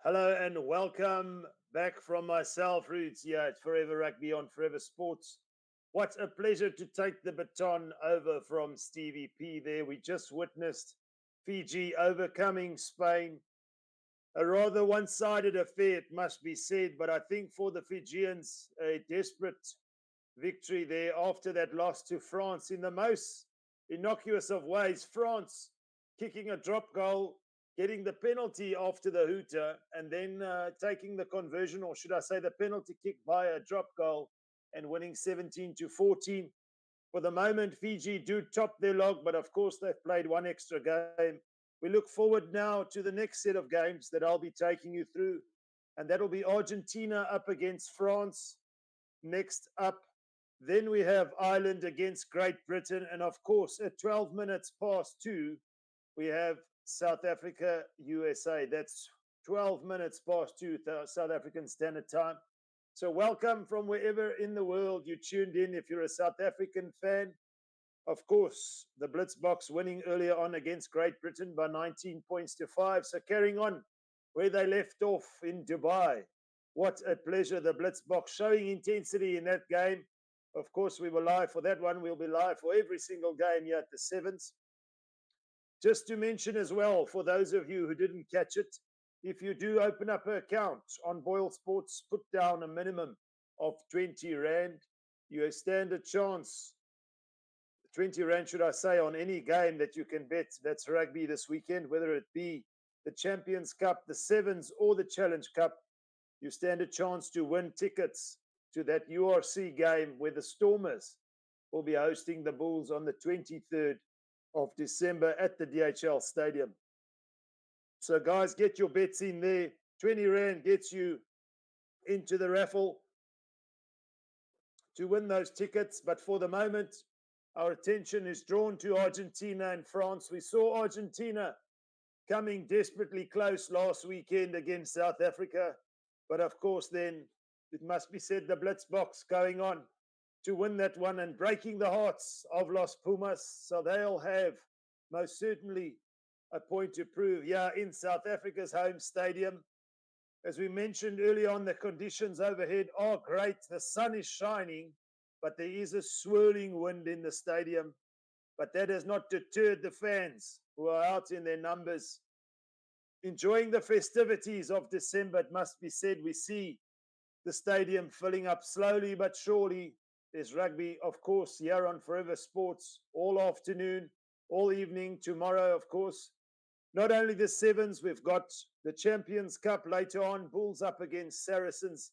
Hello and welcome back from myself, Roots, here at Forever Rugby on Forever Sports. What a pleasure to take the baton over from Stevie P there. We just witnessed Fiji overcoming Spain. A rather one sided affair, it must be said, but I think for the Fijians, a desperate victory there after that loss to France in the most innocuous of ways. France kicking a drop goal, getting the penalty after the hooter, and then taking the conversion, or should I say, the penalty kick by a drop goal and winning 17-14. For the moment, Fiji do top their log, but of course, they've played one extra game. We look forward now to the next set of games that I'll be taking you through, and that'll be Argentina up against France. Next up, then we have Ireland against Great Britain. And of course, at 12 minutes past 2, we have South Africa, USA. That's 12 minutes past 2, South African Standard Time. So welcome from wherever in the world you tuned in. If you're a South African fan, of course, the Blitzboks winning earlier on against Great Britain by 19 points to 5. So carrying on where they left off in Dubai. What a pleasure, the Blitzboks showing intensity in that game. Of course, we were live for that one. We'll be live for every single game here at the Sevens. Just to mention as well, for those of you who didn't catch it, if you do open up an account on BOYLESPORTS, put down a minimum of 20 Rand, you stand a chance, 20 Rand, should I say, on any game that you can bet that's rugby this weekend, whether it be the Champions Cup, the Sevens, or the Challenge Cup. You stand a chance to win tickets to that URC game where the Stormers will be hosting the Bulls on the 23rd of December at the DHL Stadium. So, guys, get your bets in there. 20 Rand gets you into the raffle to win those tickets. But for the moment, our attention is drawn to Argentina and France. We saw Argentina coming desperately close last weekend against South Africa. But of course, then it must be said, the Blitzboks going on to win that one and breaking the hearts of Los Pumas. So they'll have most certainly a point to prove here in South Africa's home stadium. As we mentioned earlier on, the conditions overhead are great. The sun is shining, but there is a swirling wind in the stadium. But that has not deterred the fans who are out in their numbers, enjoying the festivities of December. It must be said, we see the stadium filling up slowly but surely. There's rugby, of course, here on Forever Sports all afternoon, all evening. Tomorrow, of course, not only the Sevens, we've got the Champions Cup later on, Bulls up against Saracens,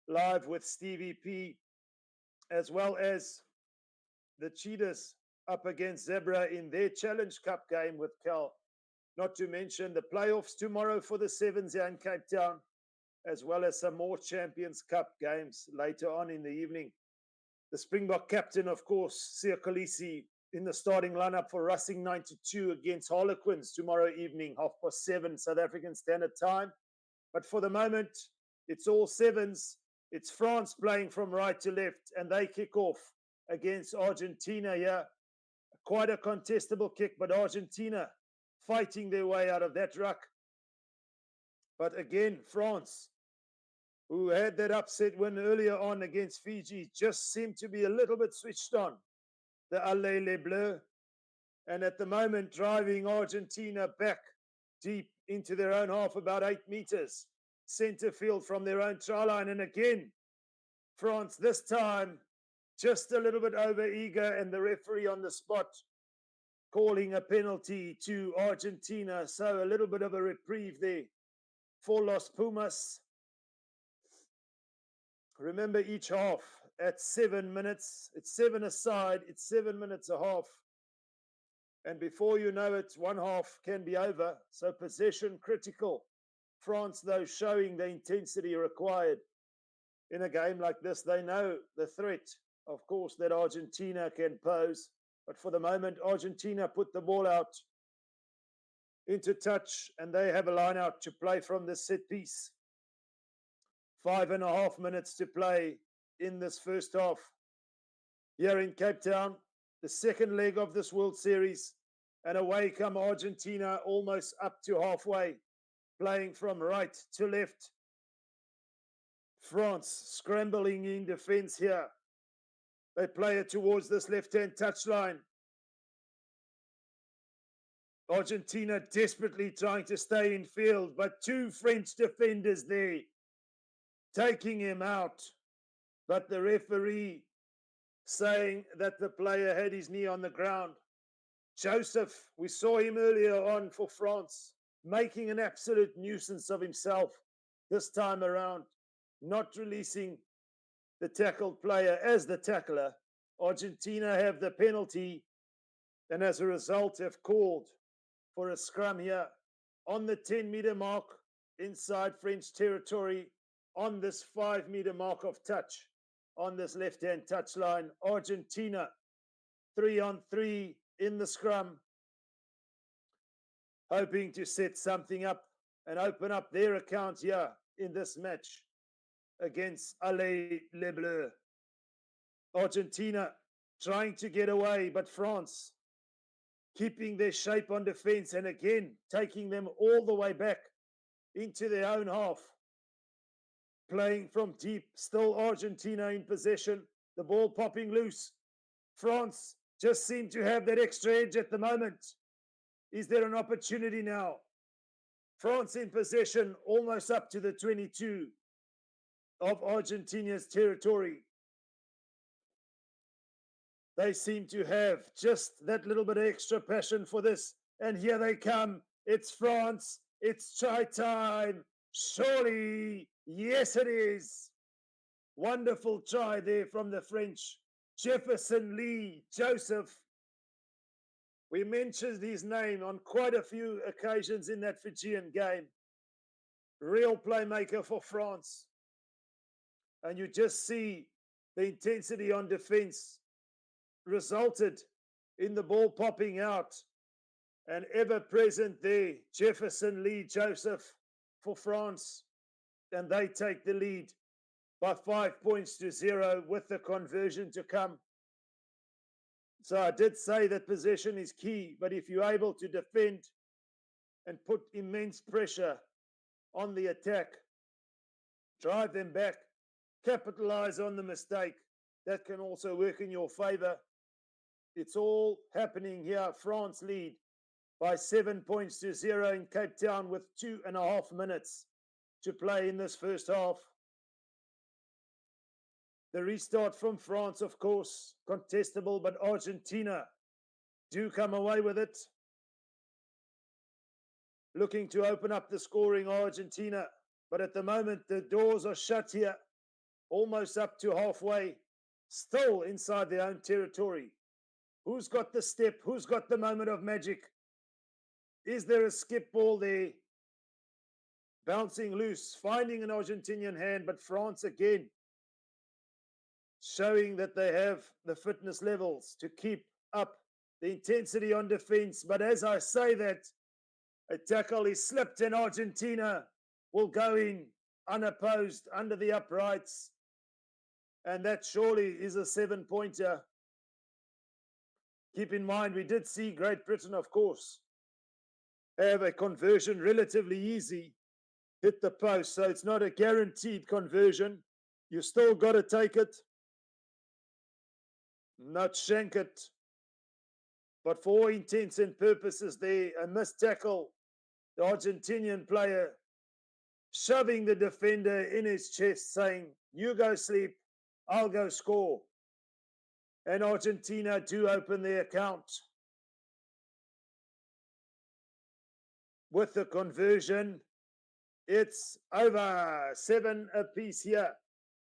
live with Stevie P, as well as the Cheetahs up against Zebra in their Challenge Cup game with Cal. Not to mention the playoffs tomorrow for the Sevens here in Cape Town, as well as some more Champions Cup games later on in the evening. The Springbok captain, of course, Siya Kolisi, in the starting lineup for Racing 92 against Harlequins tomorrow evening, 7:30 South African Standard Time. But for the moment, it's all Sevens. It's France playing from right to left, and they kick off against Argentina here. Quite a contestable kick, but Argentina fighting their way out of that ruck. But again, France, who had that upset win earlier on against Fiji, just seemed to be a little bit switched on. The Allez les Bleus, and at the moment driving Argentina back deep into their own half, about 8 meters, center field from their own try line. And again, France this time just a little bit over eager, and the referee on the spot calling a penalty to Argentina. So a little bit of a reprieve there for Los Pumas. Remember, each half at 7 minutes. It's 7 aside. It's 7 minutes a half. And before you know it, one half can be over. So possession critical. France, though, showing the intensity required in a game like this. They know the threat, of course, that Argentina can pose. But for the moment, Argentina put the ball out into touch, and they have a line out to play from the set piece. 5.5 minutes to play in this first half here in Cape Town, the second leg of this World Series, and away come Argentina almost up to halfway playing from right to left. France scrambling in defense here. They play it towards this left-hand touchline. Argentina desperately trying to stay in field, but two French defenders there taking him out. But the referee saying that the player had his knee on the ground. Joseph, we saw him earlier on for France, making an absolute nuisance of himself this time around, not releasing the tackled player as the tackler. Argentina have the penalty, and as a result have called for a scrum here on the 10-meter mark inside French territory, on this 5-meter mark of touch on this left-hand touchline. Argentina 3-on-3 in the scrum, hoping to set something up and open up their account here in this match against Les Bleus. Argentina trying to get away, but France keeping their shape on defense and again taking them all the way back into their own half. Playing from deep, still Argentina in possession, the ball popping loose. France just seem to have that extra edge at the moment. Is there an opportunity now? France in possession, almost up to the 22 of Argentina's territory. They seem to have just that little bit of extra passion for this. And here they come. It's France. It's try time. Surely. Yes, it is. Wonderful try there from the French. Jefferson Lee Joseph. We mentioned his name on quite a few occasions in that Fijian game. Real playmaker for France. And you just see the intensity on defense resulted in the ball popping out. And ever present there, Jefferson Lee Joseph for France. And they take the lead by 5 points to 0 with the conversion to come. So I did say that possession is key, but if you're able to defend and put immense pressure on the attack, drive them back, capitalize on the mistake, that can also work in your favor. It's all happening here. France lead by 7 points to 0 in Cape Town with 2.5 minutes to play in this first half. The restart from France, of course, contestable, but Argentina do come away with it. Looking to open up the scoring, Argentina, but at the moment the doors are shut here, almost up to halfway, still inside their own territory. Who's got the step? Who's got the moment of magic? Is there a skip ball there? Bouncing loose, finding an Argentinian hand, but France again showing that they have the fitness levels to keep up the intensity on defense. But as I say that, a tackle is slipped and Argentina will go in unopposed under the uprights. And that surely is a 7-pointer. Keep in mind, we did see Great Britain, of course, have a conversion relatively easy, hit the post. So it's not a guaranteed conversion. You still got to take it, not shank it. But for all intents and purposes there, a missed tackle. The Argentinian player shoving the defender in his chest, saying, you go sleep, I'll go score. And Argentina do open their account with the conversion. It's over 7 apiece here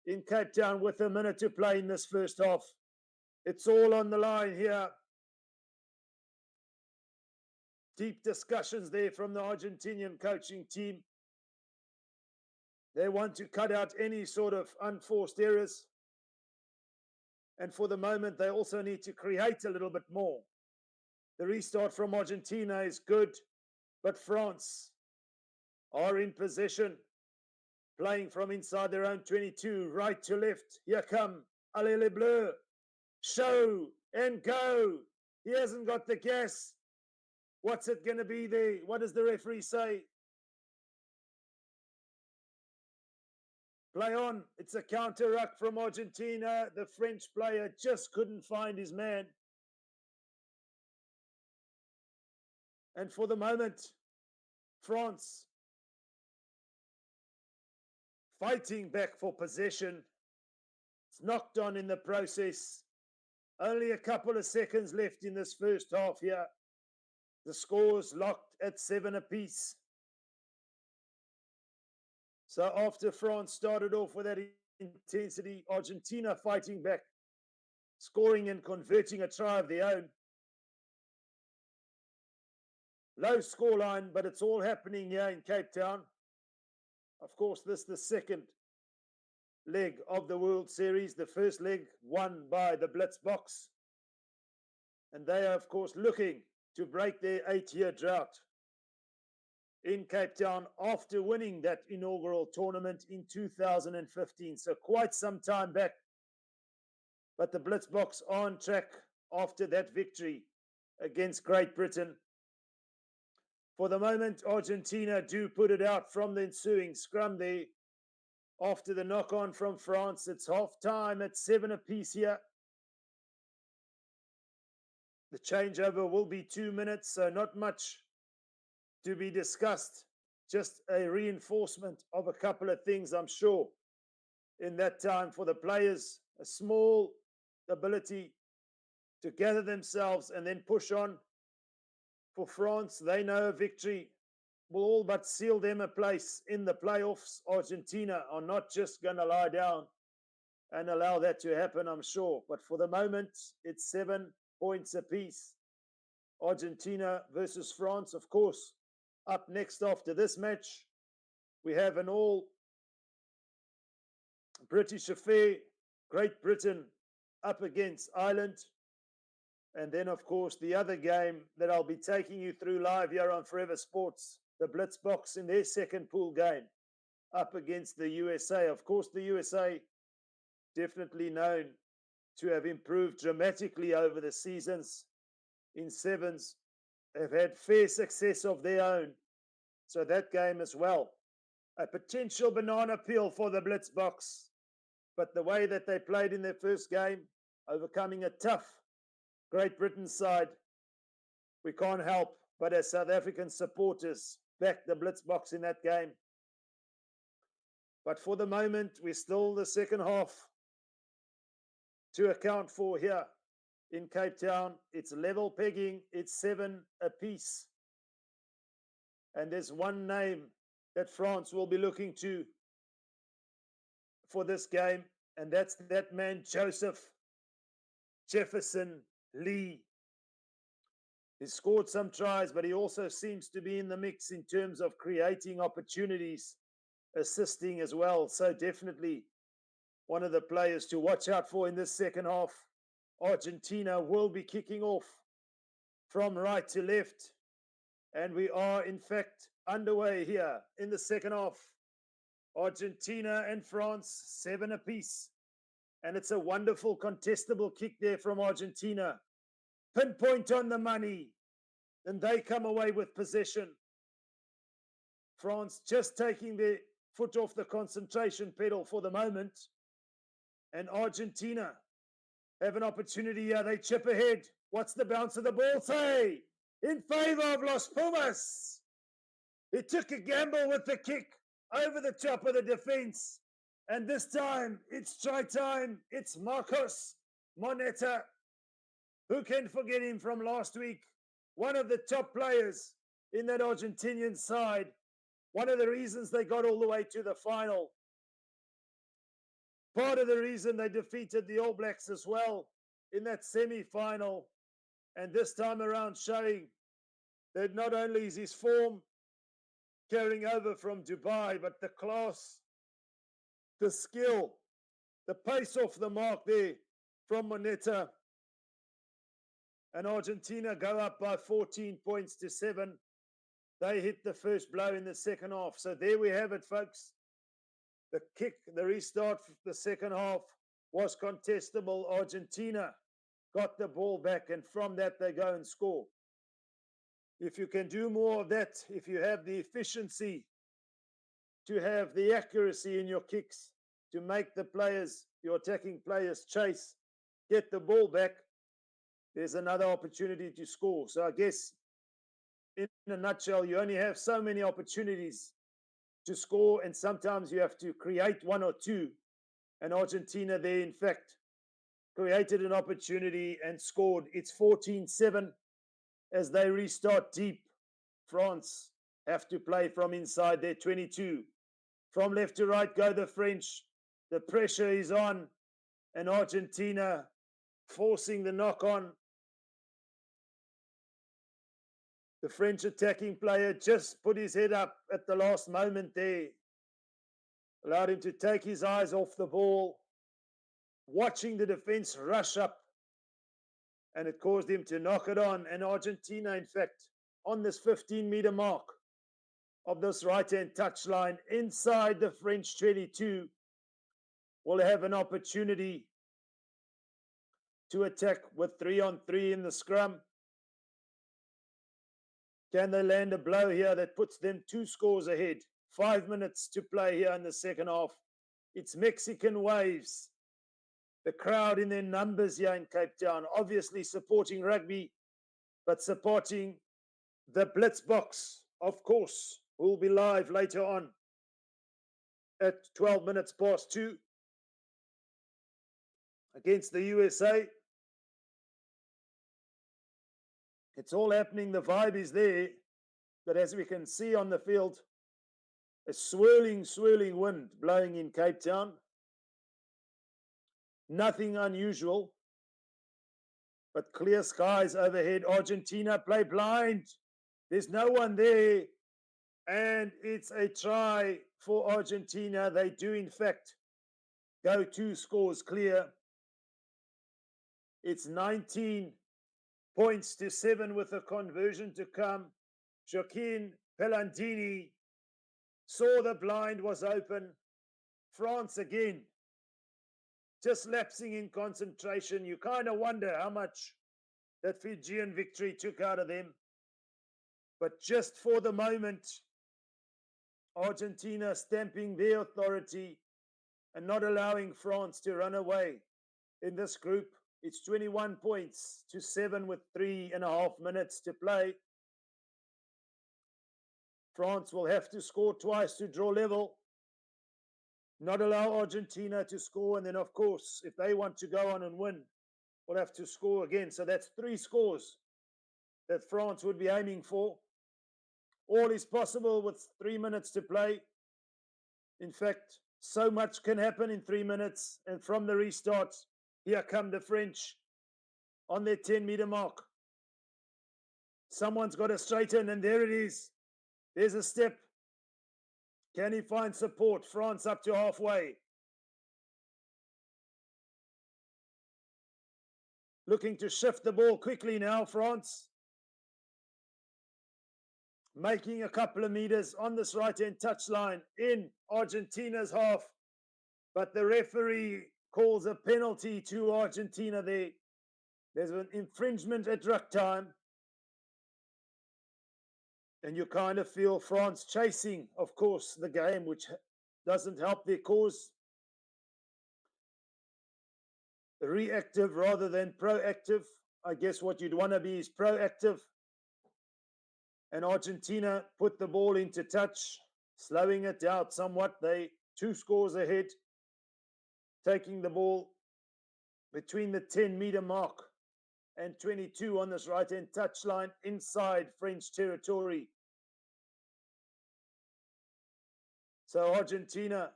in Cape Town with a minute to play in this first half. It's all on the line here. Deep discussions there from the Argentinian coaching team. They want to cut out any sort of unforced errors. And for the moment, they also need to create a little bit more. The restart from Argentina is good, but France are in possession, playing from inside their own 22, right to left. Here come Les Bleus. Show and go. He hasn't got the gas. What's it going to be there? What does the referee say? Play on. It's a counter ruck from Argentina. The French player just couldn't find his man. And for the moment, France fighting back for possession. It's knocked on in the process. Only a couple of seconds left in this first half here. The score's locked at 7 apiece. So after France started off with that intensity, Argentina fighting back, scoring and converting a try of their own. Low scoreline, but it's all happening here in Cape Town. Of course, this is the second leg of the World Series. The first leg won by the Blitzboks. And they are, of course, looking to break their 8-year drought in Cape Town after winning that inaugural tournament in 2015. So quite some time back. But the Blitzboks are on track after that victory against Great Britain. For the moment, Argentina do put it out from the ensuing scrum there. After the knock-on from France, it's half-time at 7 apiece here. The changeover will be 2 minutes, so not much to be discussed. Just a reinforcement of a couple of things, I'm sure, in that time for the players. A small ability to gather themselves and then push on. For France, they know a victory will all but seal them a place in the playoffs. Argentina are not just going to lie down and allow that to happen, I'm sure. But for the moment, it's 7 points apiece. Argentina versus France, of course. Up next after this match, we have an all British affair. Great Britain up against Ireland. And then, of course, the other game that I'll be taking you through live here on Forever Sports, the Blitzboks in their second pool game up against the USA. Of course, the USA definitely known to have improved dramatically over the seasons in sevens, have had fair success of their own. So that game as well, a potential banana peel for the Blitzboks. But the way that they played in their first game, overcoming a tough Great Britain side, we can't help but as South African supporters back the Blitzboks in that game. But for the moment, we're still the second half to account for here in Cape Town. It's level pegging. It's 7 apiece. And there's one name that France will be looking to for this game, and that's that man, Joseph Jefferson Lee. He scored some tries, but he also seems to be in the mix in terms of creating opportunities, assisting as well. So definitely one of the players to watch out for in this second half. Argentina will be kicking off from right to left. And we are, in fact, underway here in the second half. Argentina and France, 7 apiece. And it's a wonderful contestable kick there from Argentina. Pinpoint on the money. And they come away with possession. France just taking their foot off the concentration pedal for the moment. And Argentina have an opportunity here. They chip ahead. What's the bounce of the ball say? In favor of Los Pumas. He took a gamble with the kick over the top of the defense. And this time, it's try time. It's Marcos Moneta. Who can forget him from last week? One of the top players in that Argentinian side. One of the reasons they got all the way to the final. Part of the reason they defeated the All Blacks as well in that semi-final. And this time around showing that not only is his form carrying over from Dubai, but the class, the skill, the pace off the mark there from Moneta. And Argentina go up by 14 points to 7. They hit the first blow in the second half. So there we have it, folks. The kick, the restart, the second half was contestable. Argentina got the ball back, and from that they go and score. If you can do more of that, if you have the efficiency to have the accuracy in your kicks, to make the players, your attacking players, chase, get the ball back, there's another opportunity to score. So I guess in a nutshell, you only have so many opportunities to score, and sometimes you have to create one or two. And Argentina there, in fact, created an opportunity and scored. It's 14-7 as they restart deep. France have to play from inside their 22. From left to right go the French. The pressure is on, and Argentina forcing the knock on. The French attacking player just put his head up at the last moment there. Allowed him to take his eyes off the ball, watching the defense rush up, and it caused him to knock it on. And Argentina, in fact, on this 15-meter mark of this right-hand touchline inside the French 22, will have an opportunity to attack with 3-on-3 in the scrum. Can they land a blow here that puts them 2 scores ahead? 5 minutes to play here in the second half. It's Mexican waves. The crowd in their numbers here in Cape Town, obviously supporting rugby, but supporting the Blitzbox, of course, who will be live later on at 12 minutes past 2 against the USA. It's all happening. The vibe is there. But as we can see on the field, a swirling wind blowing in Cape Town. Nothing unusual, but clear skies overhead. Argentina play blind. There's no one there. And it's a try for Argentina. They do, in fact, go 2 scores clear. It's 19 points to 7 with a conversion to come. Joaquin Pellandini saw the blind was open. France again, just lapsing in concentration. You kind of wonder how much that Fijian victory took out of them. But just for the moment, Argentina stamping their authority and not allowing France to run away in this group. It's 21 points to 7 with 3.5 minutes to play. France will have to score twice to draw level, not allow Argentina to score, and then, of course, if they want to go on and win, will have to score again. So that's 3 scores that France would be aiming for. All is possible with 3 minutes to play. In fact, so much can happen in 3 minutes. And from the restart, here come the French on their 10-meter mark. Someone's got to straighten, and there it is. There's a step. Can he find support? France up to halfway. Looking to shift the ball quickly now, France. Making a couple of meters on this right-hand touchline in Argentina's half. But the referee calls a penalty to Argentina there. There's an infringement at ruck time. And you kind of feel France chasing, of course, the game, which doesn't help their cause. Reactive rather than proactive. I guess what you'd want to be is proactive. And Argentina put the ball into touch, slowing it out somewhat. They 2 scores ahead, taking the ball between the 10-meter mark and 22 on this right-hand touchline inside French territory. So Argentina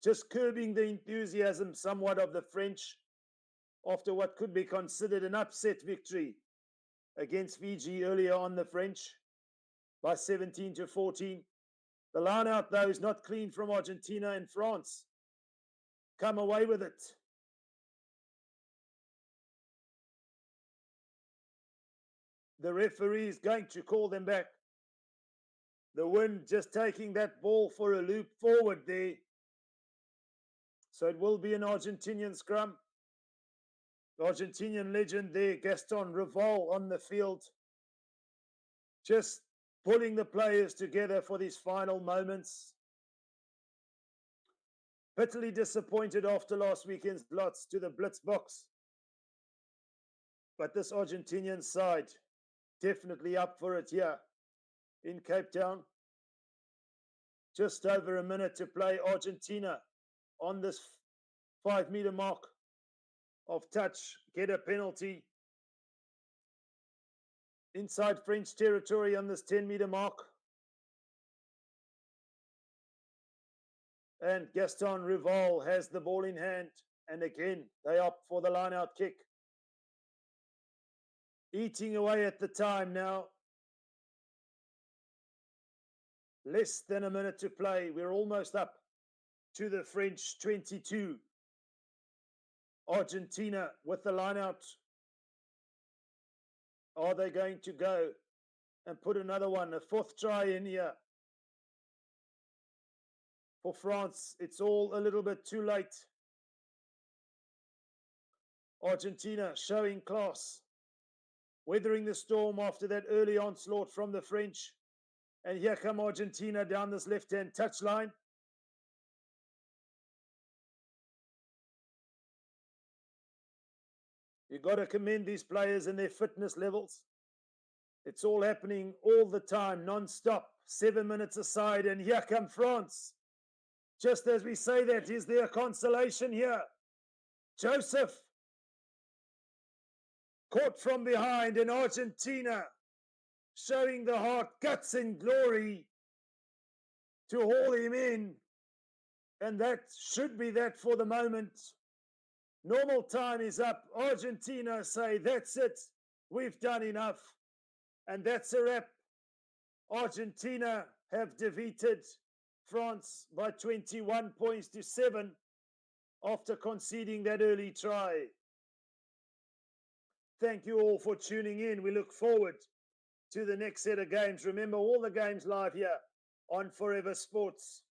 just curbing the enthusiasm somewhat of the French after what could be considered an upset victory against Fiji earlier on the French by 17-14. The line out, though, is not clean from Argentina, and France come away with it. The referee is going to call them back. The wind just taking that ball for a loop forward there. So it will be an Argentinian scrum. The Argentinian legend there, Gaston Rival, on the field. Just pulling the players together for these final moments. Bitterly disappointed after last weekend's loss to the Blitz box. But this Argentinian side, definitely up for it here in Cape Town. Just over a minute to play. Argentina on this 5-meter mark of touch, get a penalty. Inside French territory on this 10-meter mark. And Gaston Rival has the ball in hand. And again, they opt for the line-out kick. Eating away at the time now. Less than a minute to play. We're almost up to the French 22. Argentina with the line-out. Are they going to go and put another one, a fourth try in here? For France, it's all a little bit too late. Argentina showing class, weathering the storm after that early onslaught from the French. And here come Argentina down this left-hand touchline. You've got to commend these players and their fitness levels. It's all happening all the time, non-stop, 7 minutes aside, and here come France. Just as we say that, is there a consolation here? Joseph, caught from behind, and Argentina showing the heart, guts, and glory to haul him in. And that should be that for the moment. Normal time is up. Argentina say, that's it. We've done enough. And that's a wrap. Argentina have defeated France by 21 points to 7 after conceding that early try. Thank you all for tuning in. We look forward to the next set of games. Remember, all the games live here on Forever Sports.